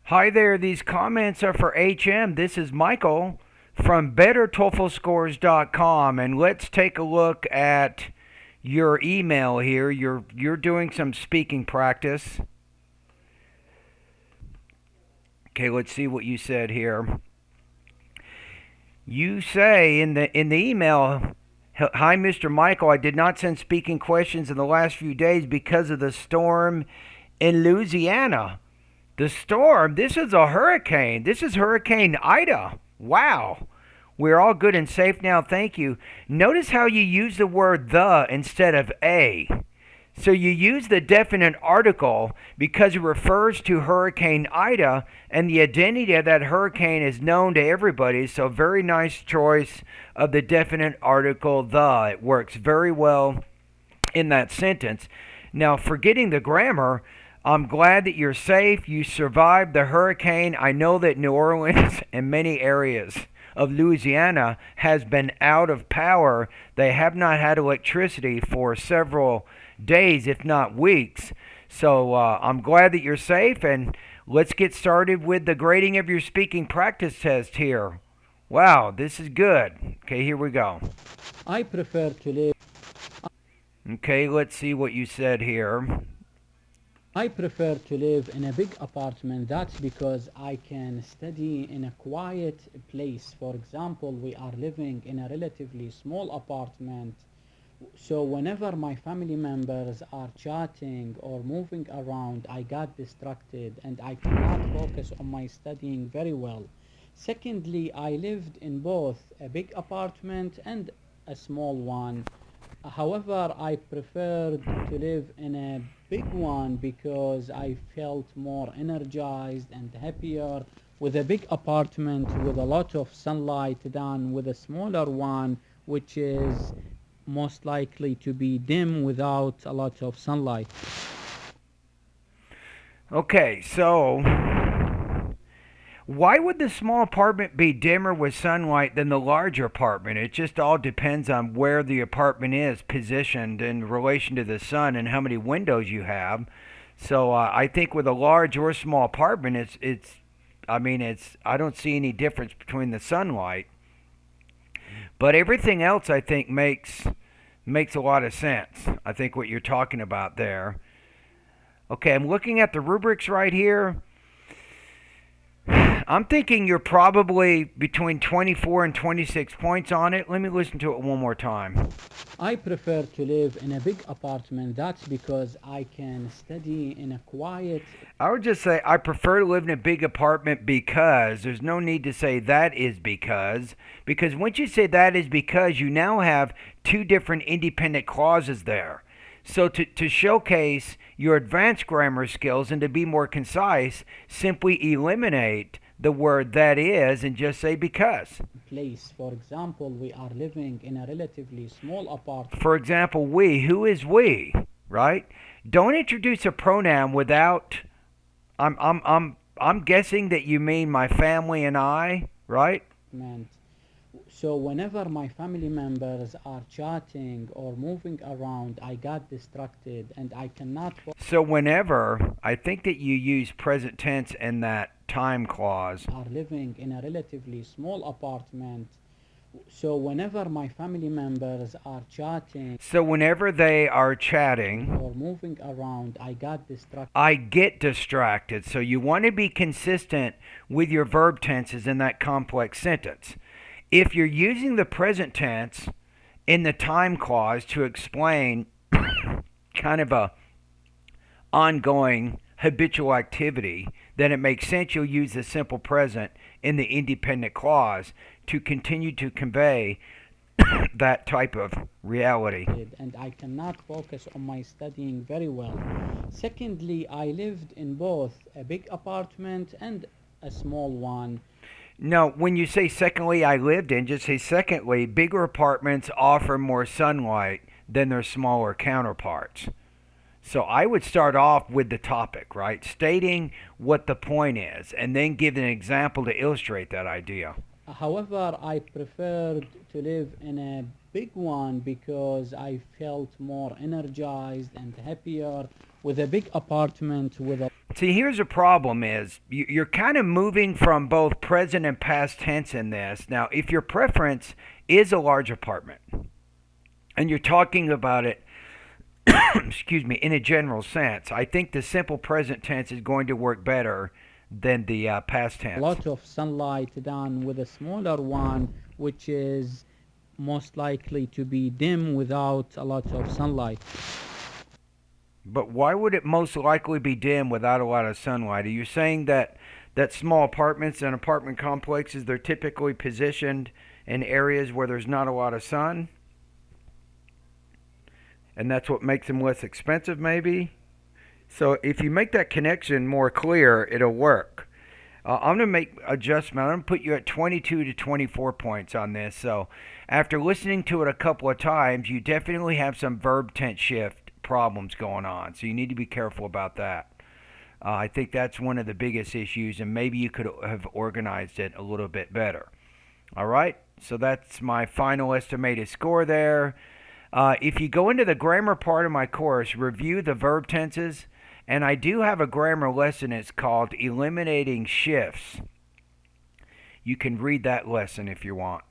Hi there, these comments are for HM. This is Michael from BetterTOEFLScores.com, and let's take a look at your email here. You're doing some speaking practice. Okay, let's see what you said here. You say in the email, "Hi, Mr. Michael. I did not send speaking questions in the last few days because of the storm in Louisiana." The storm, this is a hurricane. This is Hurricane Ida. Wow. We're all good and safe now, thank you. Notice how you use the word the instead of a. So you use the definite article because it refers to Hurricane Ida, and the identity of that hurricane is known to everybody. So very nice choice of the definite article the. It works very well in that sentence. Now, forgetting the grammar, I'm glad that you're safe. You survived the hurricane. I know that New Orleans and many areas of Louisiana has been out of power. They have not had electricity for several days, if not weeks. So I'm glad that you're safe, and let's get started with the grading of your speaking practice test here. Wow, this is good. Okay, here we go. I prefer to live. Okay, let's see what you said here. I prefer to live in a big apartment. That's because I can study in a quiet place. For example, we are living in a relatively small apartment. So whenever my family members are chatting or moving around, I got distracted and I cannot focus on my studying very well. Secondly, I lived in both a big apartment and a small one. However, I preferred to live in a big one because I felt more energized and happier with a big apartment with a lot of sunlight than with a smaller one, which is most likely to be dim without a lot of sunlight. Okay, so why would the small apartment be dimmer with sunlight than the larger apartment? It just all depends on where the apartment is positioned in relation to the sun and how many windows you have. So I think with a large or small apartment, I don't see any difference between the sunlight. But everything else I think makes a lot of sense. I think what you're talking about there. Okay, I'm looking at the rubrics right here. I'm thinking you're probably between 24 and 26 points on it. Let me listen to it one more time. I prefer to live in a big apartment. That's because I can study in a quiet. I would just say I prefer to live in a big apartment because there's no need to say that is because once you say that is because, you now have two different independent clauses there. So to showcase your advanced grammar skills and to be more concise, simply eliminate the word that is and just say because. Place. For example, we are living in a relatively small apartment. For example, we. Who is we? Right? Don't introduce a pronoun without. I'm guessing that you mean my family and I, right? So whenever my family members are chatting or moving around, I got distracted and I cannot. So whenever, I think that you use present tense in that time clause. Are living in a relatively small apartment. So whenever my family members are chatting. So whenever they are chatting or moving around, I get distracted. So you want to be consistent with your verb tenses in that complex sentence. If you're using the present tense in the time clause to explain kind of a ongoing habitual activity, then it makes sense you'll use the simple present in the independent clause to continue to convey that type of reality. And I cannot focus on my studying very well. Secondly, I lived in both a big apartment and a small one. No, when you say secondly, I lived in, just say secondly, bigger apartments offer more sunlight than their smaller counterparts. So I would start off with the topic, right? Stating what the point is, and then give an example to illustrate that idea. However, I preferred to live in a big one because I felt more energized and happier with a big apartment with a. See, here's a problem is you're kind of moving from both present and past tense in this. Now, if your preference is a large apartment and you're talking about it, excuse me, in a general sense, I think the simple present tense is going to work better than the past A tense. lot of sunlight than with a smaller one, which is most likely to be dim without a lot of sunlight. But why would it most likely be dim without a lot of sunlight? Are you saying that small apartments and apartment complexes they're typically positioned in areas where there's not a lot of sun, and that's what makes them less expensive, maybe? So if you make that connection more clear, it'll work. I'm going to make adjustment. I'm going to put you at 22 to 24 points on this. So after listening to it a couple of times, you definitely have some verb tense shift problems going on. So you need to be careful about that. I think that's one of the biggest issues, and maybe you could have organized it a little bit better. All right, so that's my final estimated score there. If you go into the grammar part of my course, review the verb tenses, and I do have a grammar lesson. It's called Eliminating Shifts. You can read that lesson if you want.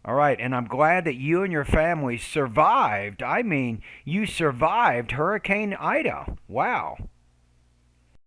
All right, and I'm glad that you and your family survived. I mean, you survived Hurricane Ida. Wow.